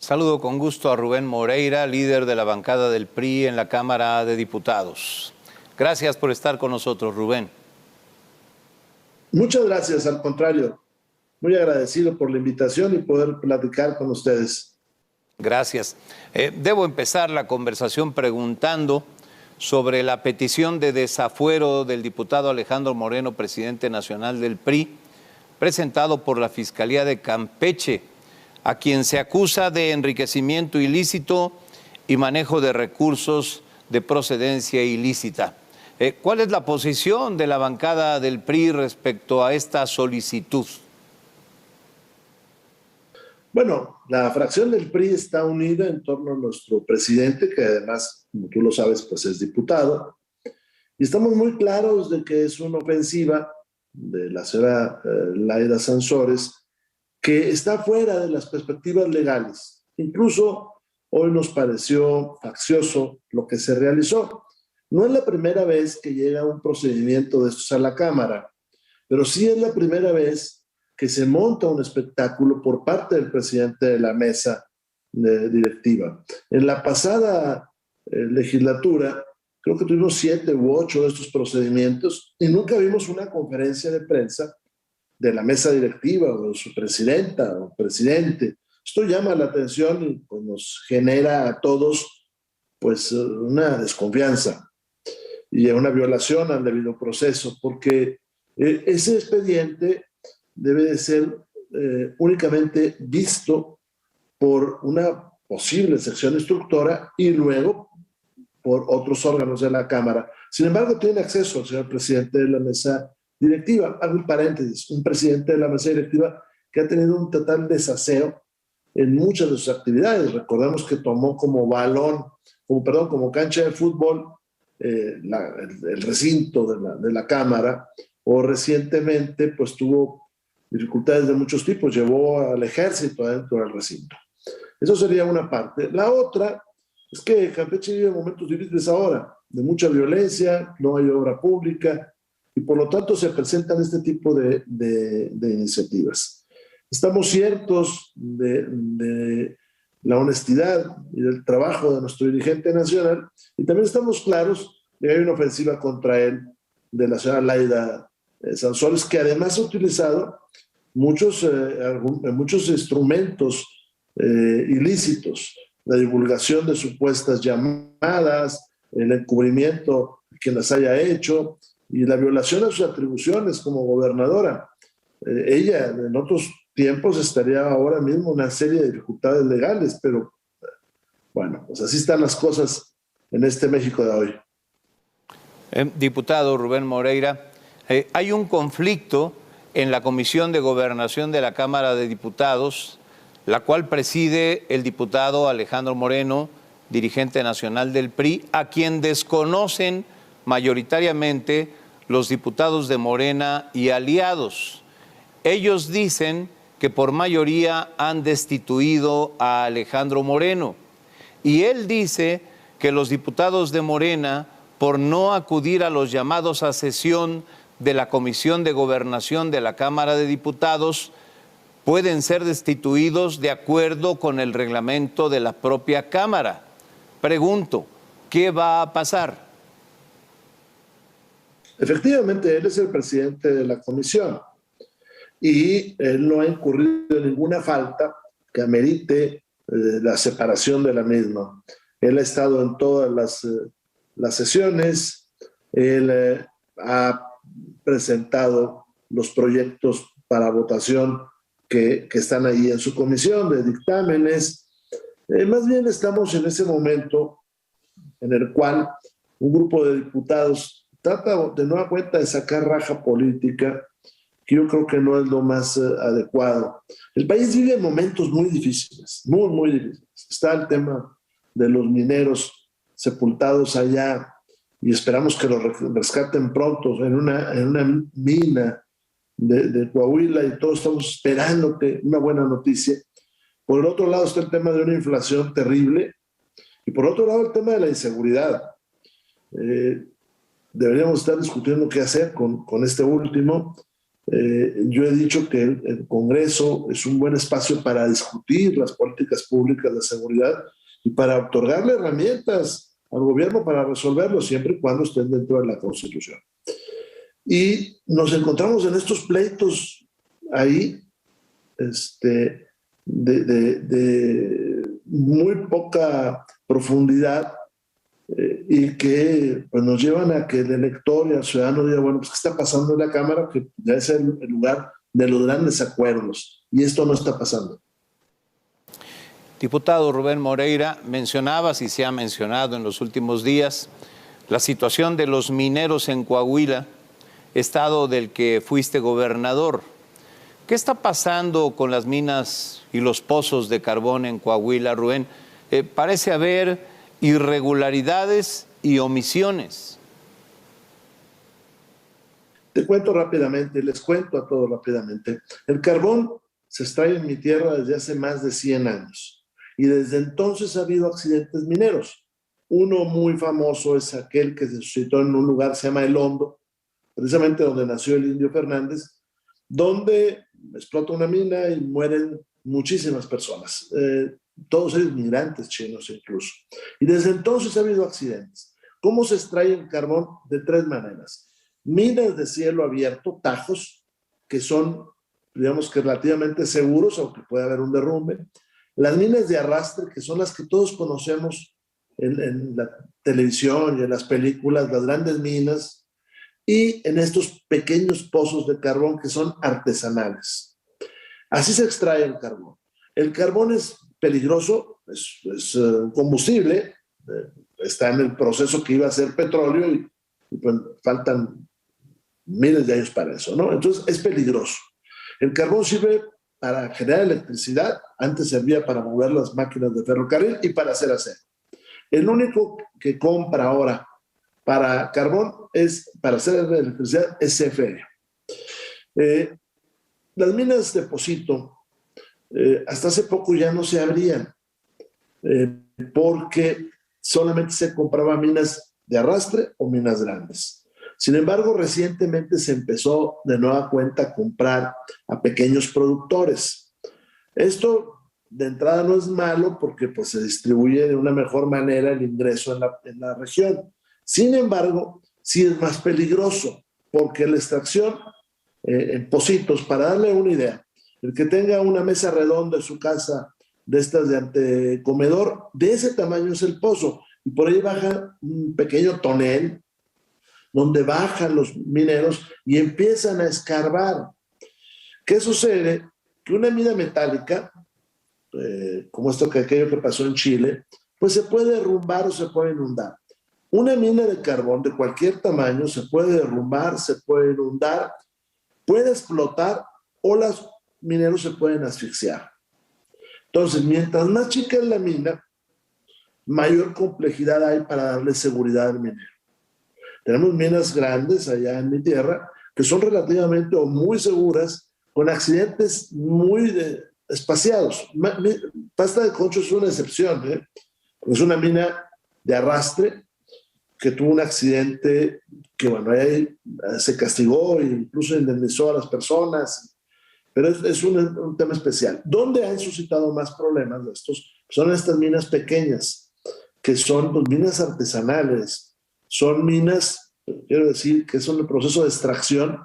Saludo con gusto a Rubén Moreira, líder de la bancada del PRI en la Cámara de Diputados. Gracias por estar con nosotros, Rubén. Muchas gracias, al contrario. Muy agradecido por la invitación y poder platicar con ustedes. Gracias. Debo empezar la conversación preguntando sobre la petición de desafuero del diputado Alejandro Moreno, presidente nacional del PRI, presentado por la Fiscalía de Campeche, a quien se acusa de enriquecimiento ilícito y manejo de recursos de procedencia ilícita. ¿Cuál es la posición de la bancada del PRI respecto a esta solicitud? Bueno, la fracción del PRI está unida en torno a nuestro presidente, que además, como tú lo sabes, pues es diputado. Y estamos muy claros de que es una ofensiva de la señora Laida Sansores, que está fuera de las perspectivas legales. Incluso hoy nos pareció faccioso lo que se realizó. No es la primera vez que llega un procedimiento de estos a la Cámara, pero sí es la primera vez que se monta un espectáculo por parte del presidente de la mesa directiva. En la pasada legislatura, creo que tuvimos 7 u 8 de estos procedimientos y nunca vimos una conferencia de prensa de la mesa directiva o de su presidenta o presidente. Esto llama la atención y pues, nos genera a todos pues, una desconfianza y una violación al debido proceso, porque ese expediente debe de ser únicamente visto por una posible sección instructora y luego por otros órganos de la Cámara. Sin embargo, tiene acceso al señor presidente de la mesa directiva. Hago un paréntesis, un presidente de la mesa directiva que ha tenido un total desaseo en muchas de sus actividades. Recordemos que tomó como como cancha de fútbol el recinto de la Cámara, o recientemente pues tuvo dificultades de muchos tipos, llevó al ejército adentro del recinto. Eso sería una parte. La otra es que Campeche vive momentos difíciles ahora, de mucha violencia, no hay obra pública, y por lo tanto se presentan este tipo de iniciativas. Estamos ciertos de la honestidad y del trabajo de nuestro dirigente nacional, y también estamos claros de que hay una ofensiva contra él de la señora Laida Sansores, que además ha utilizado muchos instrumentos ilícitos, la divulgación de supuestas llamadas, el encubrimiento de quien las haya hecho y la violación a sus atribuciones como gobernadora. Ella en otros tiempos estaría ahora mismo en una serie de dificultades legales, pero bueno, pues así están las cosas en este México de hoy. Diputado Rubén Moreira, hay un conflicto en la Comisión de Gobernación de la Cámara de Diputados, la cual preside el diputado Alejandro Moreno, dirigente nacional del PRI, a quien desconocen mayoritariamente los diputados de Morena y aliados. Ellos dicen que por mayoría han destituido a Alejandro Moreno, y él dice que los diputados de Morena, por no acudir a los llamados a sesión de la Comisión de Gobernación de la Cámara de Diputados, pueden ser destituidos de acuerdo con el reglamento de la propia Cámara. Pregunto, ¿qué va a pasar? Efectivamente, él es el presidente de la comisión y él no ha incurrido en ninguna falta que amerite la separación de la misma. Él ha estado en todas las sesiones, él ha presentado los proyectos para votación que están ahí en su comisión de dictámenes. Más bien estamos en ese momento en el cual un grupo de diputados trata de nueva cuenta de sacar raja política, que yo creo que no es lo más adecuado. El país vive momentos muy difíciles, muy, muy difíciles. Está el tema de los mineros sepultados allá y esperamos que los rescaten pronto en una mina de Coahuila, y todos estamos esperando que una buena noticia. Por el otro lado está el tema de una inflación terrible y por otro lado el tema de la inseguridad. Deberíamos estar discutiendo qué hacer con este último, Yo he dicho que el Congreso es un buen espacio para discutir las políticas públicas de seguridad y para otorgarle herramientas al gobierno para resolverlo, siempre y cuando estén dentro de la Constitución. Y nos encontramos en estos pleitos ahí, de muy poca profundidad, y que pues, nos llevan a que el elector y el ciudadano diga, bueno, pues ¿qué está pasando en la Cámara? Que debe ser el lugar de los grandes acuerdos, y esto no está pasando. Diputado Rubén Moreira, mencionabas y se ha mencionado en los últimos días la situación de los mineros en Coahuila, estado del que fuiste gobernador. ¿Qué está pasando con las minas y los pozos de carbón en Coahuila, Rubén? Parece haber irregularidades y omisiones. Te cuento rápidamente, les cuento a todos rápidamente. El carbón se extrae en mi tierra desde hace más de 100 años y desde entonces ha habido accidentes mineros. Uno muy famoso es aquel que se suscitó en un lugar que se llama El Hondo, precisamente donde nació el Indio Fernández, donde explota una mina y mueren muchísimas personas, todos ellos migrantes chinos incluso. Y desde entonces ha habido accidentes. ¿Cómo se extrae el carbón? De 3 maneras. Minas de cielo abierto, tajos, que son, digamos que relativamente seguros, aunque puede haber un derrumbe. Las minas de arrastre, que son las que todos conocemos en la televisión y en las películas, las grandes minas, y en estos pequeños pozos de carbón que son artesanales. Así se extrae el carbón. El carbón es peligroso, es combustible, está en el proceso que iba a ser petróleo y pues, faltan miles de años para eso, ¿no? Entonces es peligroso. El carbón sirve para generar electricidad, antes servía para mover las máquinas de ferrocarril y para hacer acero. El único que compra ahora para carbón para hacer electricidad es CFE. Las minas de Pocito hasta hace poco ya no se abrían porque solamente se compraban minas de arrastre o minas grandes. Sin embargo, recientemente se empezó de nueva cuenta a comprar a pequeños productores. Esto de entrada no es malo porque pues, se distribuye de una mejor manera el ingreso en la región. Sin embargo, sí es más peligroso porque la extracción en Pocitos, para darle una idea, el que tenga una mesa redonda en su casa de estas de antecomedor, de ese tamaño es el pozo, y por ahí baja un pequeño tonel donde bajan los mineros y empiezan a escarbar. ¿Qué sucede? Que una mina metálica, como aquello que pasó en Chile, pues se puede derrumbar o se puede inundar. Una mina de carbón de cualquier tamaño se puede derrumbar, se puede inundar, puede explotar o los mineros se pueden asfixiar. Entonces, mientras más chica es la mina, mayor complejidad hay para darle seguridad al minero. Tenemos minas grandes allá en mi tierra que son relativamente o muy seguras, con accidentes muy espaciados. Pasta de Concho es una excepción, es una mina de arrastre que tuvo un accidente que, bueno, ahí se castigó e incluso indemnizó a las personas, pero es un tema especial. ¿Dónde han suscitado más problemas de estos? Son estas minas pequeñas, que son pues, minas artesanales, son minas, quiero decir, que son el proceso de extracción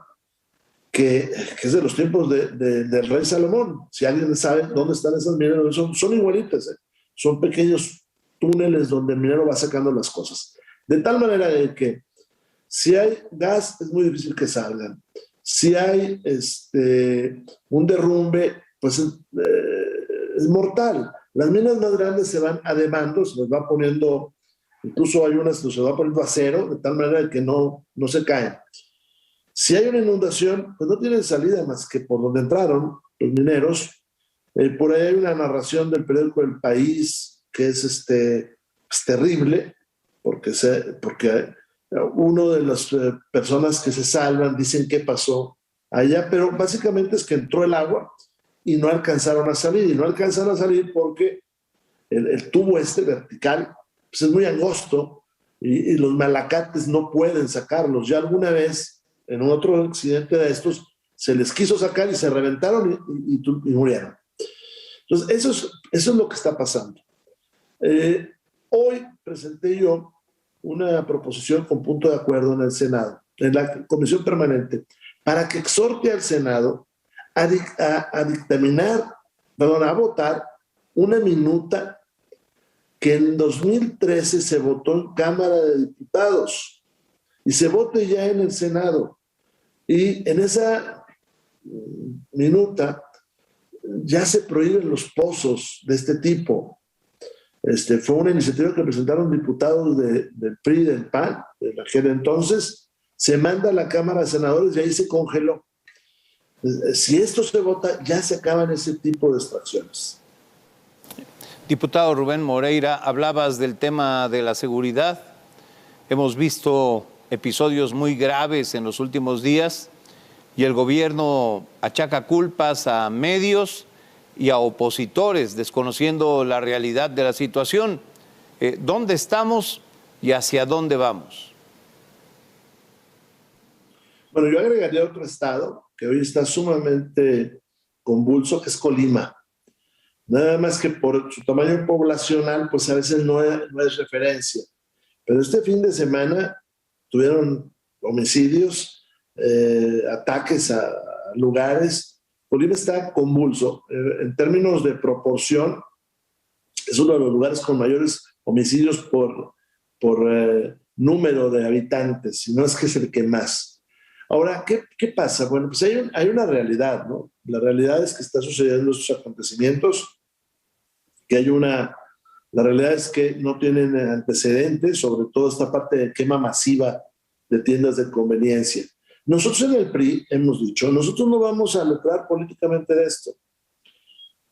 que es de los tiempos del rey Salomón. Si alguien sabe dónde están esas minas, son igualitas, son pequeños túneles donde el minero va sacando las cosas. De tal manera de que si hay gas, es muy difícil que salgan. Si hay un derrumbe, pues es mortal. Las minas más grandes se van adhemando, se les va poniendo, incluso hay unas que se va poniendo acero, de tal manera de que no se caen. Si hay una inundación, pues no tienen salida más que por donde entraron los mineros. Por ahí hay una narración del periódico El País que es terrible, porque uno de las personas que se salvan dicen qué pasó allá, pero básicamente es que entró el agua y no alcanzaron a salir, y no alcanzaron a salir porque el tubo vertical pues es muy angosto y los malacates no pueden sacarlos. Ya alguna vez, en otro accidente de estos, se les quiso sacar y se reventaron y murieron. Entonces, eso es lo que está pasando. Hoy presenté yo una proposición con punto de acuerdo en el Senado, en la Comisión Permanente, para que exhorte al Senado a dictaminar, perdón, a votar una minuta que en 2013 se votó en Cámara de Diputados y se vote ya en el Senado. Y en esa minuta ya se prohíben los pozos de este tipo. Fue una iniciativa que presentaron diputados del PRI y del PAN, de aquel entonces, se manda a la Cámara de Senadores y ahí se congeló. Si esto se vota, ya se acaban ese tipo de extracciones. Diputado Rubén Moreira, hablabas del tema de la seguridad. Hemos visto episodios muy graves en los últimos días y el gobierno achaca culpas a medios y a opositores, desconociendo la realidad de la situación. ¿Dónde estamos y hacia dónde vamos? Bueno, yo agregaría otro estado que hoy está sumamente convulso, que es Colima. Nada más que por su tamaño poblacional, pues a veces no es referencia. Pero este fin de semana tuvieron homicidios, ataques a lugares. Colima está convulso. En términos de proporción, es uno de los lugares con mayores homicidios por número de habitantes, si no es que es el que más. Ahora, ¿qué pasa? Bueno, pues hay una realidad, ¿no? La realidad es que están sucediendo estos acontecimientos, la realidad es que no tienen antecedentes, sobre todo esta parte de quema masiva de tiendas de conveniencia. Nosotros en el PRI hemos dicho, nosotros no vamos a lucrar políticamente de esto,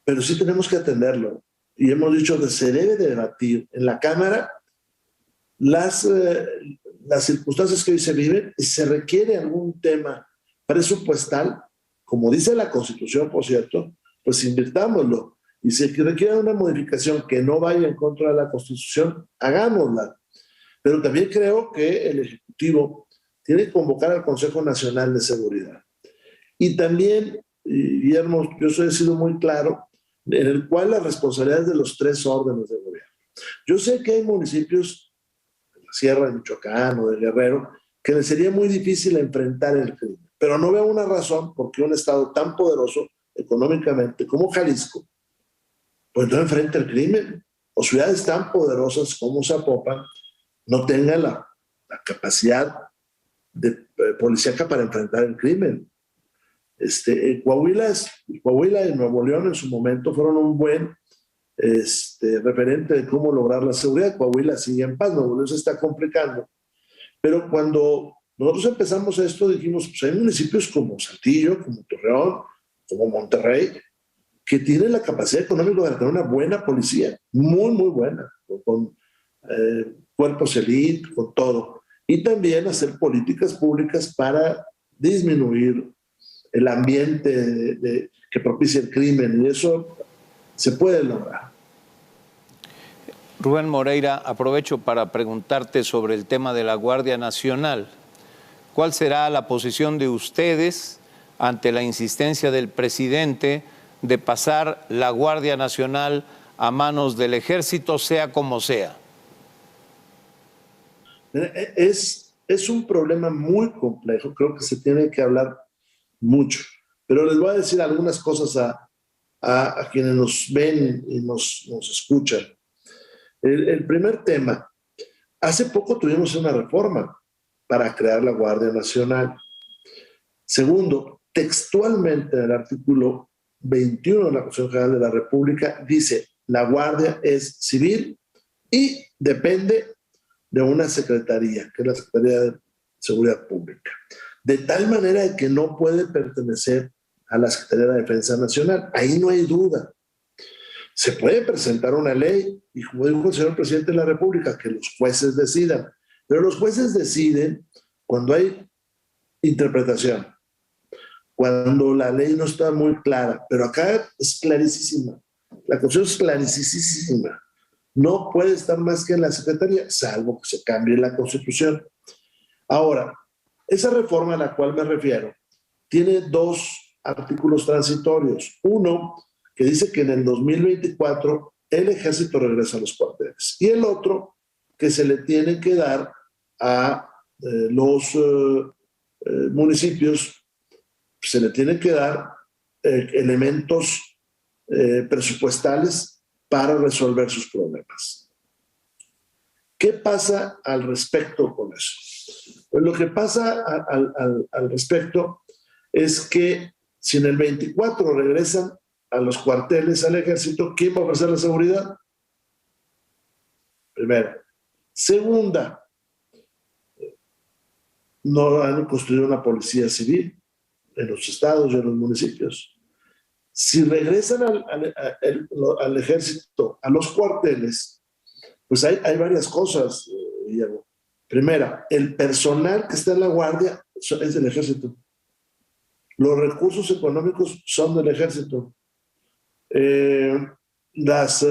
pero sí tenemos que atenderlo. Y hemos dicho que se debe de debatir en la Cámara las circunstancias que hoy se viven y se requiere algún tema presupuestal, como dice la Constitución, por cierto, pues invirtámoslo. Y si requiere una modificación que no vaya en contra de la Constitución, hagámosla. Pero también creo que el Ejecutivo tiene que convocar al Consejo Nacional de Seguridad. Y también, Guillermo, yo he sido muy claro, en el cual las responsabilidades de los tres órdenes de gobierno. Yo sé que hay municipios de la Sierra de Michoacán o de Guerrero que les sería muy difícil enfrentar el crimen, pero no veo una razón por qué un estado tan poderoso económicamente como Jalisco pues no enfrenta el crimen, o ciudades tan poderosas como Zapopan no tengan la capacidad policíaca para enfrentar el crimen. Coahuila y Nuevo León en su momento fueron un buen referente de cómo lograr la seguridad. Coahuila sigue en paz, Nuevo León se está complicando. Pero cuando nosotros empezamos esto, dijimos, pues hay municipios como Saltillo, como Torreón, como Monterrey, que tienen la capacidad económica de tener una buena policía, muy, muy buena, con cuerpos elite, con todo. Y también hacer políticas públicas para disminuir el ambiente que propicia el crimen, y eso se puede lograr. Rubén Moreira, aprovecho para preguntarte sobre el tema de la Guardia Nacional. ¿Cuál será la posición de ustedes ante la insistencia del presidente de pasar la Guardia Nacional a manos del Ejército, sea como sea? Es un problema muy complejo, creo que se tiene que hablar mucho, pero les voy a decir algunas cosas a quienes nos ven y nos escuchan. El primer tema, hace poco tuvimos una reforma para crear la Guardia Nacional. Segundo, textualmente en el artículo 21 de la Constitución General de la República dice: la Guardia es civil y depende de una secretaría, que es la Secretaría de Seguridad Pública, de tal manera que no puede pertenecer a la Secretaría de Defensa Nacional. Ahí no hay duda. Se puede presentar una ley, y como dijo el señor presidente de la República, que los jueces decidan, pero los jueces deciden cuando hay interpretación, cuando la ley no está muy clara, pero acá es clarísima. La Constitución es clarísima. No puede estar más que en la Secretaría, salvo que se cambie la Constitución. Ahora, esa reforma a la cual me refiero tiene dos artículos transitorios. Uno, que dice que en el 2024 el ejército regresa a los cuarteles. Y el otro, que se le tiene que dar a los municipios, se le tiene que dar elementos presupuestales para resolver sus problemas. ¿Qué pasa al respecto con eso? Pues lo que pasa al respecto es que si en el 24 regresan a los cuarteles al ejército, ¿quién va a ofrecer la seguridad? Primera. Segunda, no han construido una policía civil en los estados y en los municipios. Si regresan al ejército, a los cuarteles, pues hay varias cosas, Guillermo. Primera, el personal que está en la guardia es del ejército. Los recursos económicos son del ejército. Las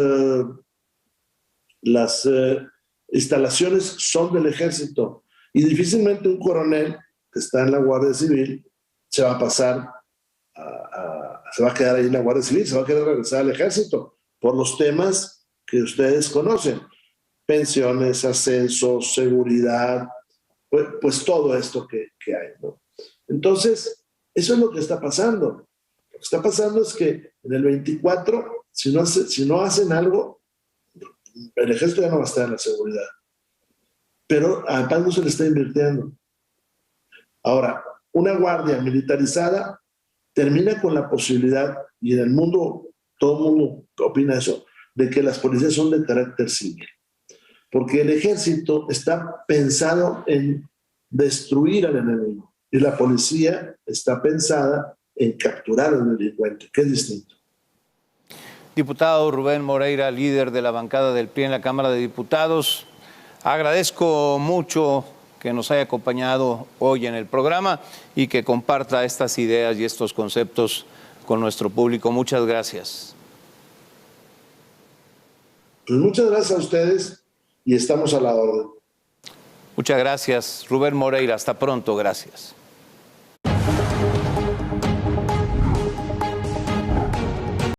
instalaciones son del ejército. Y difícilmente un coronel que está en la Guardia Civil se va a pasar, se va a quedar ahí en la Guardia Civil, se va a quedar regresar al ejército por los temas que ustedes conocen. Pensiones, ascensos, seguridad, pues todo esto que hay, ¿no? Entonces, eso es lo que está pasando. Lo que está pasando es que en el 24, si no hacen algo, el ejército ya no va a estar en la seguridad. Pero además no se le está invirtiendo. Ahora, una guardia militarizada termina con la posibilidad, y en el mundo, todo el mundo opina eso, de que las policías son de carácter civil. Porque el ejército está pensado en destruir al enemigo y la policía está pensada en capturar al delincuente, que es distinto. Diputado Rubén Moreira, líder de la bancada del PRI en la Cámara de Diputados, agradezco mucho que nos haya acompañado hoy en el programa y que comparta estas ideas y estos conceptos con nuestro público. Muchas gracias. Pues muchas gracias a ustedes y estamos a la orden. Muchas gracias, Rubén Moreira. Hasta pronto. Gracias.